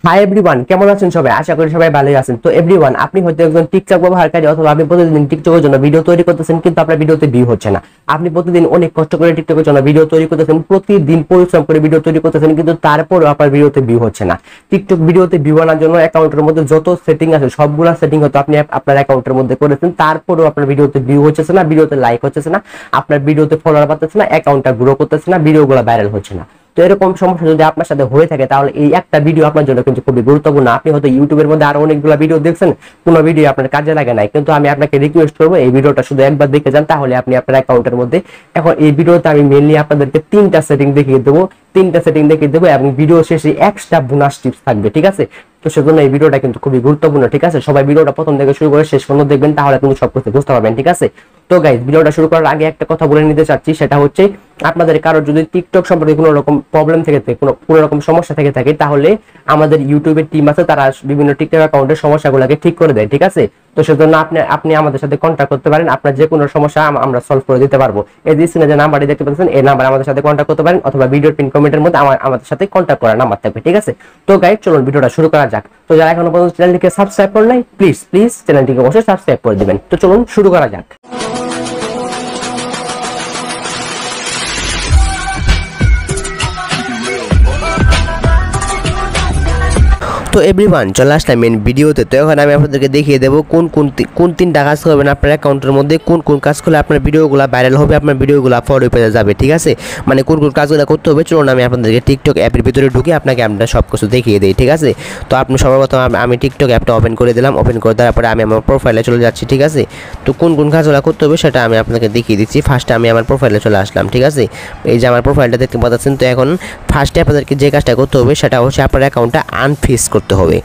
Hi everyone, কেমন আছেন সবাই? আশা করি সবাই ভালোই আছেন। তো এভরিওয়ান, আপনি হয়তো একজন টিকটক ব্যবহারকারী অথবা আপনি প্রতিদিন টিকটকের জন্য ভিডিও তৈরি করতেছেন, কিন্তু আপনার ভিডিওতে ভিউ হচ্ছে না। আপনি প্রতিদিন অনেক কষ্ট করে টিকটকের জন্য ভিডিও তৈরি করতেছেন, প্রতিদিন পরিশ্রম করে ভিডিও তৈরি করতেছেন, কিন্তু তারপরেও আপনার ভিডিওতে ভিউ হচ্ছে না। টিকটক ভিডিওতে ভিউ আনার জন্য অ্যাকাউন্টের মধ্যে যত সেটিং আছে সবগুলা সেটিং হয়তো আপনি আপনার অ্যাকাউন্টের মধ্যে করেছেন, তারপরেও আপনার ভিডিওতে ভিউ হচ্ছে না, ভিডিওতে লাইক হচ্ছে না, আপনার ভিডিওতে ফলোয়ার পাচ্ছে না, অ্যাকাউন্টটা গ্রো করতেছে না, ভিডিওগুলো ভাইরাল হচ্ছে না। তো এরকম সমস্যা যদি আপনার সাথে হয়ে থাকে, তাহলে এই একটা ভিডিও আপনার জন্য কিন্তু খুবই গুরুত্বপূর্ণ। আপনি হয়তো ইউটিউবের মধ্যে আরো অনেকগুলো ভিডিও দেখছেন, কোনো ভিডিও আপনার কাজে লাগে নাই, কিন্তু আমি আপনাকে রিকোয়েস্ট করবো এই ভিডিওটা শুধু একবার দেখে যান, তাহলে আপনি আপনার অ্যাকাউন্টের মধ্যে এখন এই ভিডিওতে আমি মেনলি আপনাদেরকে তিনটা সেটিং দেখিয়ে দেবো এবং ভিডিও শেষে এক্সট্রা বোনাস টিপস থাকবে, ঠিক আছে? তো সেজন্য এই ভিডিওটা কিন্তু খুবই গুরুত্বপূর্ণ, ঠিক আছে? সবাই ভিডিওটা প্রথম থেকে শুরু করে শেষ পর্যন্ত দেখবেন, তাহলে কিন্তু সবকিছু বুঝতে পারবেন, ঠিক আছে? তো গাইস, ভিডিওটা শুরু করার আগে একটা কথা বলে নিতে চাচ্ছি, সেটা হচ্ছে আপনাদের কারো যদি টিকটক সম্পর্কে কোনো রকম প্রবলেম থেকে থাকে, কোনো রকম সমস্যা থেকে থাকে, তাহলে আমাদের ইউটিউবের টিম আছে, তারা বিভিন্ন টিকটক অ্যাকাউন্টের সমস্যাগুলোকে ঠিক করে দেয়, ঠিক আছে? তো সেজন্য আপনি আমাদের সাথে কন্ট্যাক্ট করতে পারেন, আপনার যে কোনো সমস্যা আমরা সলভ করে দিতে পারবো। এই যে স্ক্রিনে যে নাম্বারটি দেখতে পাচ্ছেন, এই নাম্বারে আমাদের সাথে কন্ট্যাক্ট করতে পারেন, অথবা ভিডিওর পিন কমেন্টের মধ্যে আমাদের সাথে কন্ট্যাক্ট করার নাম্বার থাকবে, ঠিক আছে? তো গাইস, চলুন ভিডিওটা শুরু করা যাক। তো যারা এখনো পর্যন্ত চ্যানেলটিকে সাবস্ক্রাইব করেন নাই, প্লিজ চ্যানেলটিকে অবশ্যই সাবস্ক্রাইব করে দিবেন। তো চলুন শুরু করা যাক। তো এভরিওয়ান, চলে আসলাম মেন ভিডিওতে। তো এখন আমি আপনাদেরকে দেখিয়ে দেবো কোন তিনটা কাজ করবেন আপনার অ্যাকাউন্টের মধ্যে, কোন কাজ করলে আপনার ভিডিওগুলো ভাইরাল হবে, আপনার ভিডিওগুলো ফলো পেয়ে যাবে, ঠিক আছে? মানে কোন কাজগুলো করতে হবে, চলুন আমি আপনাদেরকে টিকটক অ্যাপের ভিতরে ঢুকে আপনাকে আমরা সব কিছু দেখিয়ে দিই, ঠিক আছে? তো আপনি সর্বপ্রথম আমি টিকটক অ্যাপটা ওপেন করে দিলাম। ওপেন করে দেওয়ার পরে আমি আমার প্রোফাইলে চলে যাচ্ছি, ঠিক আছে? তো কোন কাজগুলো করতে হবে সেটা আমি আপনাকে দেখিয়ে দিচ্ছি। ফার্স্টে আমি আমার প্রোফাইলে চলে আসলাম, ঠিক আছে? এই যে আমার প্রোফাইলটা দেখতে পাচ্ছেন। তো এখন ফার্স্টে আপনাদেরকে যে কাজটা করতে হবে সেটা হচ্ছে আপনার অ্যাকাউন্টটা আনফ্রিজ করতে হবে।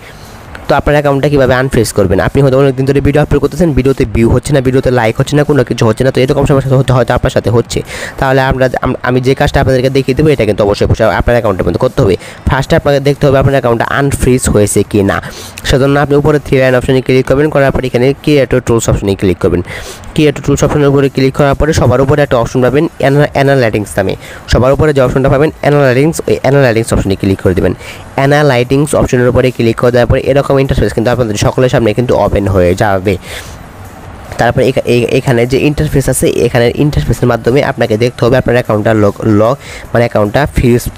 তো আপনার অ্যাকাউন্টটা কীভাবে আনফ্রিজ করবেন? আপনি হয়তো অনেকদিন ধরে ভিডিও আপলোড করতেছেন, ভিডিওতে ভিউ হচ্ছে না, ভিডিওতে লাইক হচ্ছে না, কোনো কিছু হচ্ছে না। তো এরকম সমস্যা হয়তো আপনার সাথে হচ্ছে। তাহলে আমি যে কাজটা আপনাদেরকে দেখিয়ে দেবো, এটা কিন্তু অবশ্যই আপনার অ্যাকাউন্টের মধ্যে করতে হবে। ফার্স্টে আপনাকে দেখতে হবে আপনার অ্যাকাউন্টটা আনফ্রিজ হয়েছে কি না। সেজন্য আপনি উপরে 3 লাইন অপশনে ক্লিক করবেন, করার পরে এখানে ক্রিয়েটর টুলস অপশনে ক্লিক করবেন। ক্রিয়েটর টুলস অপশনের উপরে ক্লিক করার পরে সবার উপরে একটা অপশন পাবেন অ্যানালাইটিক্স নামে। সবার উপরে যে অপশনটা পাবেন অ্যানালাইটিক্স, ওই অ্যানালাইটিক্স অপশনে ক্লিক করে দেবেন। অ্যানালাইটিক্স অপশনের উপরে ক্লিক করে দেওয়ার পরে এরকম ইন্টারফেস কিন্তু আপনাদের সকলের সামনে কিন্তু ওপেন হয়ে যাবে। তারপরে এখানে যে ইন্টারফেস আছে, এখানে ইন্টারফেসের মাধ্যমে আপনাকে দেখতে হবে আপনার অ্যাকাউন্টটা মানে অ্যাকাউন্টটা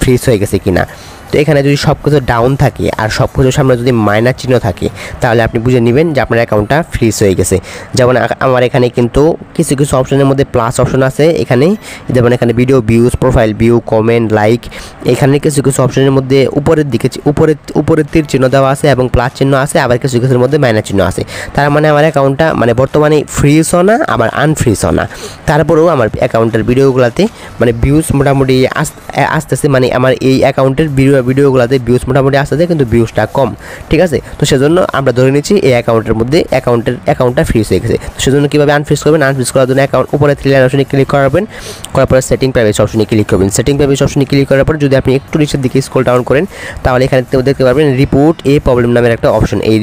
ফ্রিজ হয়ে গেছে কিনা। তো এখানে যদি সব কিছু ডাউন থাকে আর সব কিছুর সামনে যদি মাইনাস চিহ্ন থাকে, তাহলে আপনি বুঝে নেবেন যে আপনার অ্যাকাউন্টটা ফ্রিজ হয়ে গেছে। যেমন আমার এখানে কিন্তু কিছু অপশনের মধ্যে প্লাস অপশন আছে, এখানে যেমন এখানে video views, profile view, comment, like, এখানে কিছু অপশনের মধ্যে উপরের দিকে উপরের তীর চিহ্ন দেওয়া আছে এবং প্লাস চিহ্ন আছে, আবার কিছুর মধ্যে মাইনাস চিহ্ন আছে। তার মানে আমার অ্যাকাউন্টটা মানে বর্তমানে ফ্রিজও না আবার আনফ্রিজও না। তারপরেও আমার অ্যাকাউন্টের ভিডিওগুলোতে মানে ভিউজ মোটামুটি আসতেছে, মানে আমার এই অ্যাকাউন্টের ভিডিওগুলোতে ভিউজ মোটামুটি আসতেছে, কিন্তু ভিউজটা কম, ঠিক আছে? তো সেজন্য আমরা ধরে নিচ্ছি এই অ্যাকাউন্টের মধ্যে অ্যাকাউন্টটা ফ্রিজ হয়ে গেছে। তো সেজন্য কীভাবে আনফ্রিজ করবেন? আনফ্রিজ করার জন্য অ্যাকাউন্ট উপরে 3 লাইন অপশনে ক্লিক করাবেন, করার পরে সেটিং প্রাইভেসি অপশনে ক্লিক করবেন। সেটিং প্রাইভেসি অপশনে ক্লিক করার পর যদি আপনি একটু নিচের দিকে স্ক্রল ডাউন করেন, তাহলে এখানে দেখতে পারবেন রিপোর্ট এ প্রবলেম নামের একটা অপশন। এই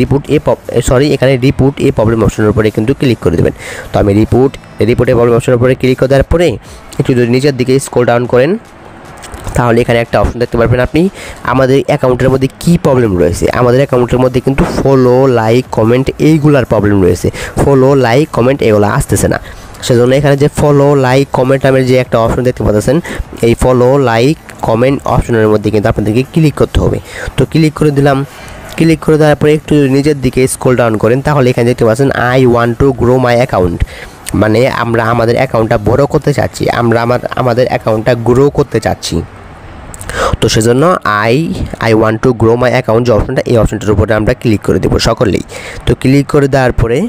এখানে রিপোর্ট এ প্রবলেম অপশনের উপরে কিন্তু ক্লিক করে দেবেন। তো আমি রিপোর্ট এ প্রবলেম অপশনের উপরে ক্লিক করে দেওয়ার পরে একটু যদি নিচের দিকে স্ক্রল ডাউন করেন, তাহলে এখানে একটা অপশন দেখতে পারবেন আপনি আমাদের অ্যাকাউন্টের মধ্যে কী প্রবলেম রয়েছে। আমাদের অ্যাকাউন্টের মধ্যে কিন্তু ফলো, লাইক, কমেন্ট এইগুলার প্রবলেম রয়েছে। ফলো, লাইক, কমেন্ট এগুলো আসতেছে না। সেজন্য এখানে যে ফলো, লাইক, কমেন্ট নামের যে একটা অপশন দেখতে পাচ্ছেন, এই ফলো, লাইক, কমেন্ট অপশনের মধ্যে কিন্তু আপনাদেরকে ক্লিক করতে হবে। তো ক্লিক করে দিলাম। ক্লিক করে দেওয়ার পরে একটু নিজের দিকে স্ক্রল ডাউন করেন, তাহলে এখানে দেখতে পাচ্ছেন I want to grow my account, মানে আমরা আমাদের অ্যাকাউন্টটা বড় করতে চাচ্ছি, আমরা আমাদের অ্যাকাউন্টটা গ্রো করতে চাচ্ছি। তো সেজন্য I want to grow my account যে অপশনটা, এই অপশনটার উপরে আমরা ক্লিক করে দেবো সকলেই। তো ক্লিক করে দেওয়ার পরে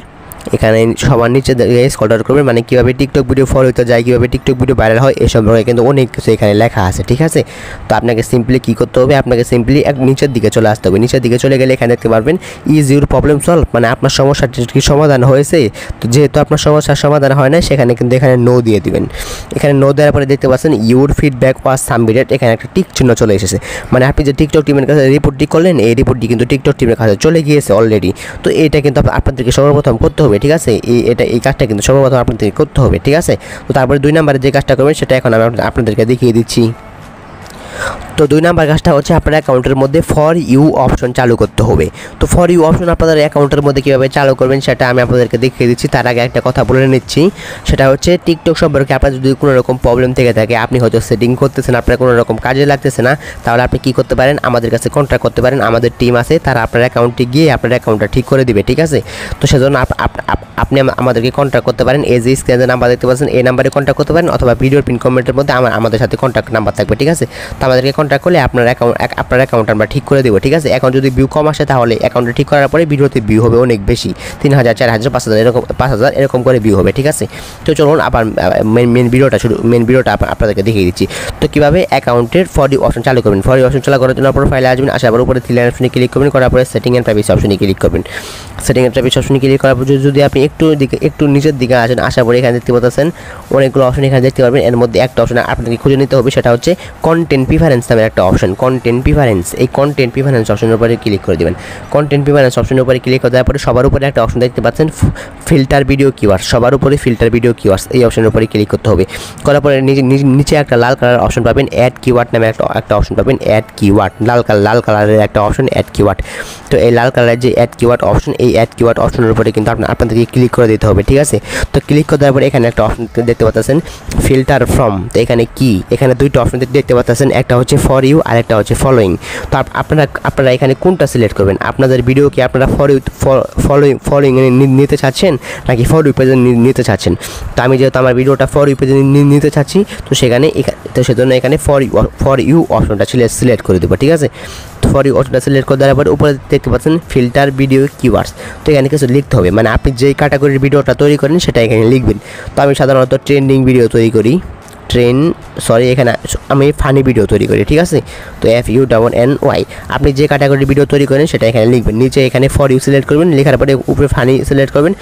এখানে সবার নিচে স্ক্রল ডাউন করবেন, মানে কীভাবে টিকটক ভিডিও ফলো হতে যায়, কীভাবে টিকটক ভিডিও ভাইরাল হয়, এই সম্পর্কে কিন্তু অনেক কিছু এখানে লেখা আছে, ঠিক আছে? তো আপনাকে সিম্পলি কী করতে হবে? আপনাকে সিম্পলি নিচের দিকে চলে আসতে হবে। নিচের দিকে চলে গেলে এখানে দেখতে পারবেন ইজ ইউর প্রবলেম সলভ, মানে আপনার সমস্যাটি কি সমাধান হয়েছে। তো যেহেতু আপনার সমস্যার সমাধান হয় না, সেখানে কিন্তু এখানে নো দিয়ে দিবেন। এখানে নো দেওয়ার পরে দেখতে পাচ্ছেন ইউর ফিডব্যাক ওয়াজ সাবমিটেড, এখানে একটা টিক চিহ্ন চলে এসেছে। মানে আপনি যে টিকটক টিমের কাছে রিপোর্টটি করলেন, এই রিপোর্টটি কিন্তু টিকটক টিমের কাছে চলে গিয়েছে অলরেডি। তো এটা কিন্তু আপনাদেরকে সর্বপ্রথম করতে হবে, ঠিক আছে? এই কাজটা কিন্তু সর্বপ্রথম আপনাদেরকে করতে হবে, ঠিক আছে? তো তারপরে 2 নম্বরে যে কাজটা করবেন সেটা এখন আমি আপনাদেরকে দেখিয়ে দিচ্ছি। তো 2 নাম্বার কাজটা হচ্ছে আপনার অ্যাকাউন্টের মধ্যে ফর ইউ অপশন চালু করতে হবে। তো ফর ইউ অপশন আপনাদের অ্যাকাউন্টের মধ্যে কীভাবে চালু করবেন সেটা আমি আপনাদেরকে দেখিয়ে দিচ্ছি। তার আগে একটা কথা বলে নিচ্ছি, সেটা হচ্ছে টিকটক সম্পর্কে আপনার যদি কোনো রকম প্রবলেম থেকে থাকে, আপনি হয়তো সেটিং করতেছেন, আপনার কোনো রকম কাজে লাগতেছে না, তাহলে আপনি কী করতে পারেন, আমাদের কাছে কন্ট্যাক্ট করতে পারেন। আমাদের টিম আছে, তারা আপনার অ্যাকাউন্টে গিয়ে আপনার অ্যাকাউন্টটা ঠিক করে দিবে, ঠিক আছে। তো সেজন্য আপনি আমাদেরকে কন্ট্যাক্ট করতে পারেন। এই যে স্ক্রিনে নাম্বার দেখতে পাচ্ছেন, এই নাম্বারে কন্ট্যাক্ট করতে পারেন, অথবা ভিডিওর পিন কমেন্টের মধ্যে আমাদের সাথে কন্ট্যাক্ট নাম্বার থাকবে, ঠিক আছে। তো আমাদেরকে কন্ট্যাক্ট করলে আপনার অ্যাকাউন্ট আমরা ঠিক করে দেবো, ঠিক আছে। এখন যদি ভিউ কম আসে তাহলে অ্যাকাউন্টে ঠিক করার পরে ভিডিওতে ভিউ হবে অনেক বেশি, 3000, 4000, 5000 এরকম 5000 এরকম করে ভিউ হবে, ঠিক আছে। তো চলুন আবার মেন ভিডিওটা আপনাদেরকে দেখিয়ে দিচ্ছি। তো কীভাবে অ্যাকাউন্টের ফর ইউ অপশন চালু করবেন। ফর ইউ অপশন চালু করার জন্য প্রোফাইলে আসবেন, আসার পর উপরে থ্রি লাইন অপশনে ক্লিক করবেন, করার পরে সেটিং অ্যান্ড প্রাইভেসি অপশনে ক্লিক করবেন। সেটিং অ্যান্ড প্রাইভেসি অপশনে ক্লিক করার পর যদি আপনি একটু নিচের দিকে আসেন, আসার পরে এখানে দেখতে পাচ্ছেন অনেকগুলো অপশন এখানে দেখতে পারবেন। এর মধ্যে একটা অপশন আপনাকে খুঁজে নিতে হবে, সেটা হচ্ছে কন্টেন্ট প্রিফারেন্স নামের একটা অপশন। কন্টেন্ট প্রিফারেন্স, এই কন্টেন্ট প্রিফারেন্স অপশনের উপরে ক্লিক করে দেবেন। কন্টেন্ট প্রিফারেন্স অপশনের উপরে ক্লিক করে দেওয়ার পরে সবার উপরে একটা অপশন দেখতে পাচ্ছেন ফিল্টার ভিডিও কিওয়ার্ডস, সবার উপরে ফিল্টার ভিডিও কিওয়ার্ডস, এই অপশনের উপরে ক্লিক করতে হবে। করার পরে নিচে একটা লাল কালার অপশন পাবেন, অ্যাড কিওয়ার্ড নামে একটা অপশন পাবেন, অ্যাড কিওয়ার্ড, লাল কালারের একটা অপশন, অ্যাড কিওয়ার্ড। তো এই লাল কালারের যে অ্যাড কিওয়ার্ড অপশন, এই অ্যাড কিওয়ার্ড অপশনের উপরে কিন্তু আপনাদেরকে ক্লিক করে দিতে হবে, ঠিক আছে। তো ক্লিক করে দেওয়ার পরে এখানে একটা অপশন দেখতে পাচ্ছেন ফিল্টার ফ্রম। তো এখানে দুইটা অপশন দেখতে পাচ্ছেন, একটা হচ্ছে ফর ইউ আর একটা হচ্ছে ফলোয়িং। তো আপনারা এখানে কোনটা সিলেক্ট করবেন? আপনাদের ভিডিও কি আপনারা ফলোয়িং নিতে চাচ্ছেন নাকি ফর ইউ পেজে নিতে চাচ্ছেন? তো আমি যেহেতু আমার ভিডিওটা ফর ইউ পেজে নিতে চাচ্ছি, তো সেজন্য এখানে ফর ইউ অপশনটা সিলেক্ট করে দেবো, ঠিক আছে। ফর ইউ অপশনটা সিলেক্ট করে দেওয়ার পরে উপরে দেখতে পাচ্ছেন ফিল্টার ভিডিও কিওয়ার্ডস। তো এখানে কিছু লিখতে হবে, মানে আপনি যেই ক্যাটাগরির ভিডিওটা তৈরি করেন সেটা এখানে লিখবেন। তো আমি সাধারণত ট্রেন্ডিং ভিডিও তৈরি করি, এখানে আমি ফানি ভিডিও তৈরি করি, ঠিক আছে। তো FUNNY, আপনি যে ক্যাটাগরির ভিডিও তৈরি করেন সেটা এখানে লিখবেন। নিচে এখানে ফর ইউ সিলেক্ট করবেন, লেখার পরে উপরে ফানি সিলেক্ট করবেন।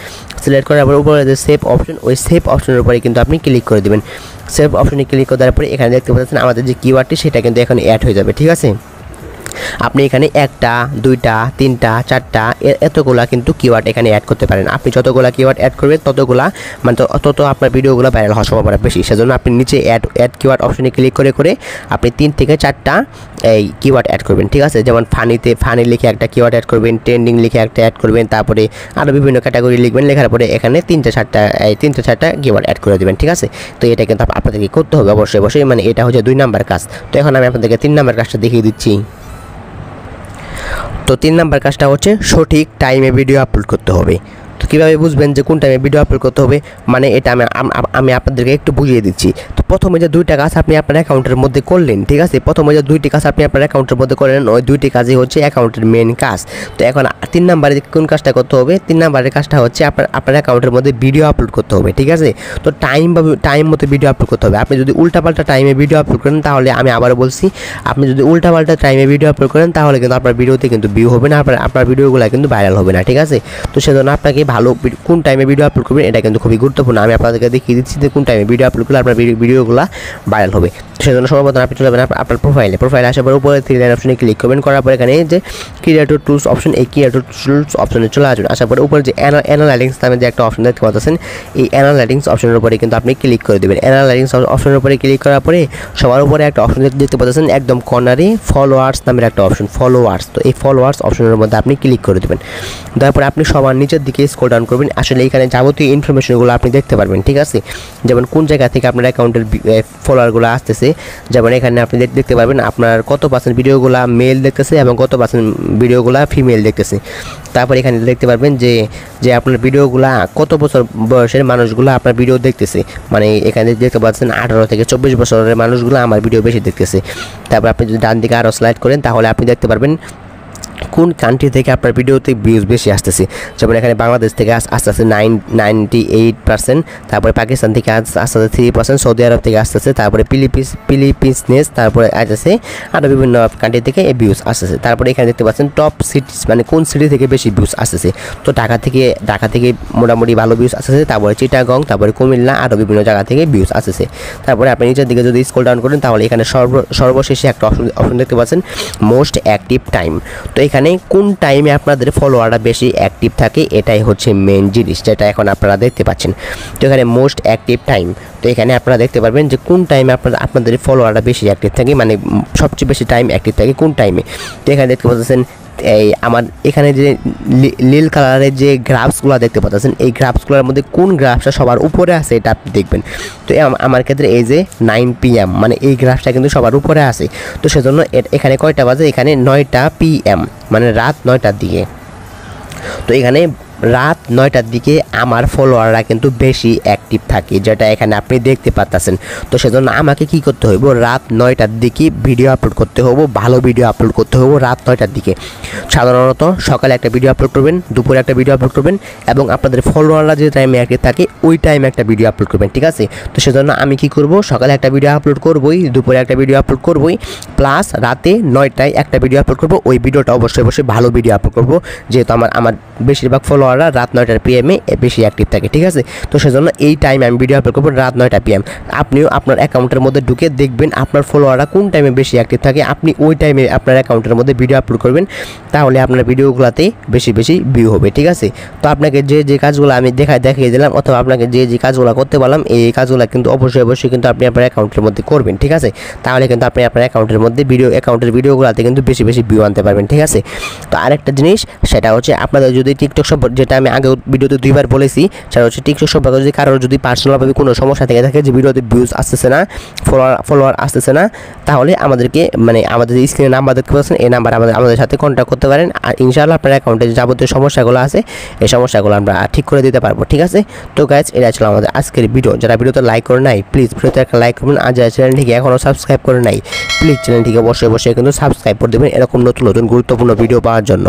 সিলেক্ট করার পরে উপরে যে সেভ অপশন, ওই সেভ অপশনের উপরে কিন্তু আপনি ক্লিক করে দেবেন। সেভ অপশনে ক্লিক করে দেওয়ার পরে এখানে দেখতে পাচ্ছেন আমাদের যে কিওয়ার্ডটি সেটা কিন্তু এখন অ্যাড হয়ে যাবে, ঠিক আছে। আপনি এখানে 1টা 2টা 3টা 4টা এতগুলা কিন্তু কিওয়ার্ড এখানে অ্যাড করতে পারেন। আপনি যতগুলা কিওয়ার্ড অ্যাড করবেন ততগুলা মানে তত আপনার ভিডিওগুলো ভাইরাল হওয়ার সম্ভাবনা বেশি। সেজন্য আপনি নিচে অ্যাড কিওয়ার্ড অপশনে ক্লিক করে আপনি 3 থেকে 4টা এই কিওয়ার্ড অ্যাড করবেন, ঠিক আছে। যেমন ফানি লিখে একটা কিওয়ার্ড অ্যাড করবেন, ট্রেন্ডিং লিখে একটা অ্যাড করবেন, তারপরে আরও বিভিন্ন ক্যাটাগরি লিখবেন। লেখার পরে এখানে 3টা 4টা কিওয়ার্ড অ্যাড করে দেবেন, ঠিক আছে। তো এটা কিন্তু আপনাদেরকে করতে হবে অবশ্যই, মানে এটা হচ্ছে 2 নাম্বার কাজ। তো এখন আমি আপনাদেরকে 3 নাম্বার কাজটা দেখিয়ে দিচ্ছি। তো 3 নাম্বার কাজটা হচ্ছে সঠিক টাইমে ভিডিও আপলোড করতে হবে। তো কীভাবে বুঝবেন যে কোন টাইমে ভিডিও আপলোড করতে হবে, মানে এটা আমি আপনাদেরকে একটু বুঝিয়ে দিচ্ছি। তো প্রথমে যে 2টা কাজ আপনি আপনার অ্যাকাউন্টের মধ্যে করলেন, ঠিক আছে। প্রথমে যে 2টি কাজ আপনি আপনার অ্যাকাউন্টের মধ্যে করলেন, ওই 2টি কাজই হচ্ছে অ্যাকাউন্টের মেন কাজ। তো এখন 3 নাম্বারে কোন কাজটা করতে হবে? 3 নাম্বারের কাজটা হচ্ছে আপনার অ্যাকাউন্টের মধ্যে ভিডিও আপলোড করতে হবে, ঠিক আছে। তো টাইম মতো ভিডিও আপলোড করতে হবে। আপনি যদি উল্টাপাল্টা টাইমে ভিডিও আপলোড করেন, তাহলে আমি আবারও বলছি, আপনি যদি উল্টাপাল্টা টাইমে ভিডিও আপলোড করেন তাহলে কিন্তু আপনার ভিডিওতে কিন্তু ভিউ হবে না, আপনার ভিডিওগুলো কিন্তু ভাইরাল হবে না, ঠিক আছে। তো সেজন্য আপনাকে ভালো কোন টাইমে ভিডিও আপলোড করবেন এটা কিন্তু খুবই গুরুত্বপূর্ণ। আমি আপনাদেরকে দেখিয়ে দিচ্ছি যে কোন টাইমে ভিডিও আপলোড করলে আপনার ভিডিওগুলো ভাইরাল হবে। সেজন্য সর্বপ্রথম আপনি চলে যাবেন আপনার প্রোফাইলে আসার পর উপরে 3 লাইন অপশনে ক্লিক করবেন। করার পর এখানে যে ক্রিয়েটর টুলস অপশন, এই ক্রিয়েটর টুলস অপশনে চলে আসবেন। আসার পরে উপরে যে অ্যানালাইটিক্স নামে যে একটা অপশন দেখতে পাচ্ছেন, এই অ্যানালাইটিক্স অপশনের উপরে কিন্তু আপনি ক্লিক করে দেবেন। অ্যানালাইটিক্স অপশনের উপরে ক্লিক করার পরে সবার উপরে একটা অপশন দেখতে পাচ্ছেন একদম কর্নারে, ফলোয়ার্স নামের একটা অপশন, ফলোয়ার্স। তো এই ফলোয়ার্স অপশনের মধ্যে আপনি ক্লিক করে দেবেন। তারপরে আপনি সবার নিচের দিকে স্ক্রল ডাউন করবেন। আসলে এখানে যাবতীয় ইনফরমেশনগুলো আপনি দেখতে পারবেন, ঠিক আছে। যেমন কোন জায়গা থেকে আপনার অ্যাকাউন্টের ফলোয়ারগুলো আসতেছে, যেমন এখানে আপনি দেখতে পারবেন আপনার কত পার্সেন্ট ভিডিওগুলো মেল দেখতেছে এবং কত পার্সেন্ট ভিডিওগুলো ফিমেল দেখতেছে। তারপর এখানে দেখতে পারবেন যে আপনার ভিডিওগুলো কত বছর বয়সের মানুষগুলো আপনার ভিডিও দেখতেছে, মানে এখানে দেখতে পাচ্ছেন 18 থেকে 24 বছরের মানুষগুলো আমার ভিডিও বেশি দেখতেছে। তারপর আপনি যদি ডান দিকে আরও স্লাইড করেন তাহলে আপনি দেখতে পারবেন কোন কান্ট্রি থেকে আপনার ভিডিওতে ভিউজ বেশি আসতেছে। যেমন এখানে বাংলাদেশ থেকে আসতেছে 98%, তারপরে পাকিস্তান থেকে আসতেছে 3%, সৌদি আরব থেকে আসতেছে, তারপরে ফিলিপিন্স, তারপরে আসতেছে আরও বিভিন্ন কান্ট্রি থেকে এই ভিউজ আসতেছে। তারপরে এখানে দেখতে পাচ্ছেন টপ সিটিজ, মানে কোন সিটি থেকে বেশি ভিউজ আসতেছে। তো ঢাকা থেকে মোটামুটি ভালো ভিউজ আসতেছে, তারপরে চিটাগং, তারপরে কুমিল্লা, আরও বিভিন্ন জায়গা থেকে ভিউজ আসতেছে। তারপরে আপনি নিচের দিকে যদি স্ক্রল ডাউন করেন তাহলে এখানে সর্বশেষে একটা অপশন দেখতে পাচ্ছেন মোস্ট অ্যাক্টিভ টাইম। তো এখানে এখানে কোন টাইমে আপনাদের ফলোয়াররা বেশি অ্যাক্টিভ থাকে এটাই হচ্ছে মেন জিনিস, যেটা এখন আপনারা দেখতে পাচ্ছেন। তো এখানে মোস্ট অ্যাক্টিভ টাইম, তো এখানে আপনারা দেখতে পারবেন যে কোন টাইমে আপনাদের ফলোয়াররা বেশি অ্যাক্টিভ থাকে, মানে সবচেয়ে বেশি টাইম অ্যাক্টিভ থাকে কোন টাইমে। তো এখানে দেখতে পাচ্ছেন এই আমার এখানে যে নীল কালারের যে গ্রাফসগুলো দেখতে পাচ্ছেন, এই গ্রাফসগুলোর মধ্যে কোন গ্রাফটা সবার উপরে আছে এটা আপনি দেখবেন। তো আমার ক্ষেত্রে এই যে 9 PM, মানে এই গ্রাফটা কিন্তু সবার উপরে আছে। তো সেজন্য এখানে কয়টা বাজে, এখানে 9টা PM, মানে রাত 9টার দিকে। তো এখানে রাত 9টার দিকে আমার ফলোয়াররা কিন্তু বেশি অ্যাক্টিভ থাকে, যেটা এখানে আপনি দেখতে পাচ্ছেন। তো সেজন্য আমাকে কি করতে হইব, রাত 9টার দিকে ভিডিও আপলোড করতে হবে, ভালো ভিডিও আপলোড করতে হবে রাত 9টার দিকে। সাধারণত সকালে একটা ভিডিও আপলোড করবেন, দুপুরে একটা ভিডিও আপলোড করবেন, এবং আপনাদের ফলোয়াররা যে টাইমে অ্যাক্টিভ থাকে ওই টাইমে একটা ভিডিও আপলোড করবেন, ঠিক আছে। তো সেজন্য আমি কি করব, সকালে একটা ভিডিও আপলোড করবই, দুপুরে একটা ভিডিও আপলোড করবই, প্লাস রাতে 9টায় একটা ভিডিও আপলোড করব। ওই ভিডিওটা অবশ্যই ভালো ভিডিও আপলোড করব, যেহেতু আমার বেশিরভাগ ফলোয়াররা রাত 9টার PM বেশি অ্যাক্টিভ থাকে, ঠিক আছে। তো সেজন্য এই টাইমে আমি ভিডিও আপলোড করবো রাত 9টা PM। আপনিও আপনার অ্যাকাউন্টের মধ্যে ঢুকে দেখবেন আপনার ফলোয়াররা কোন টাইমে বেশি অ্যাক্টিভ থাকে, আপনি ওই টাইমে আপনার অ্যাকাউন্টের মধ্যে ভিডিও আপলোড করবেন, তাহলে আপনার ভিডিওগুলোতে বেশি ভিউ হবে, ঠিক আছে। তো আপনাকে যে কাজগুলো আমি দেখিয়ে দিলাম, অথবা আপনাকে যে কাজগুলো করতে বললাম, এই কাজগুলো কিন্তু অবশ্যই কিন্তু আপনি আপনার অ্যাকাউন্টের মধ্যে করবেন, ঠিক আছে। তাহলে কিন্তু আপনি আপনার অ্যাকাউন্টের মধ্যে অ্যাকাউন্টের ভিডিওগুলোতে কিন্তু বেশি ভিউ আনতে পারবেন, ঠিক আছে। তো আরেকটা জিনিস, সেটা হচ্ছে আপনাদের যদি টিকটক সম্পর্কে, যেটা আমি আগে ভিডিওতে 2বার বলেছি, সেটা হচ্ছে টিকটক সম্পর্কে যদি কারোর যদি পার্সোনালভাবে কোনো সমস্যা থেকে থাকে, যে ভিডিওতে ভিউজ আসতেছে না, ফলোয়ার আসতেছে না, তাহলে আমাদেরকে, মানে আমাদের স্ক্রিনে নাম্বার দেখতে পাচ্ছেন, এই নাম্বার আমাদের সাথে কন্ট্যাক্ট করতে পারেন। আর ইনশাআল্লাহ আপনার অ্যাকাউন্টে যে যাবতীয় সমস্যাগুলো আছে, এই সমস্যাগুলো আমরা ঠিক করে দিতে পারবো, ঠিক আছে। তো গাইজ, এটা ছিল আমাদের আজকের ভিডিও। যারা ভিডিওতে লাইক করে নাই, প্লিজ ভিডিওতে একটা লাইক করবেন। আর যারা চ্যানেলটিকে এখনও সাবস্ক্রাইব করে নাই, প্লিজ চ্যানেলটিকে অবশ্যই কিন্তু সাবস্ক্রাইব করে দেবেন, এরকম নতুন গুরুত্বপূর্ণ ভিডিও পাওয়ার জন্য।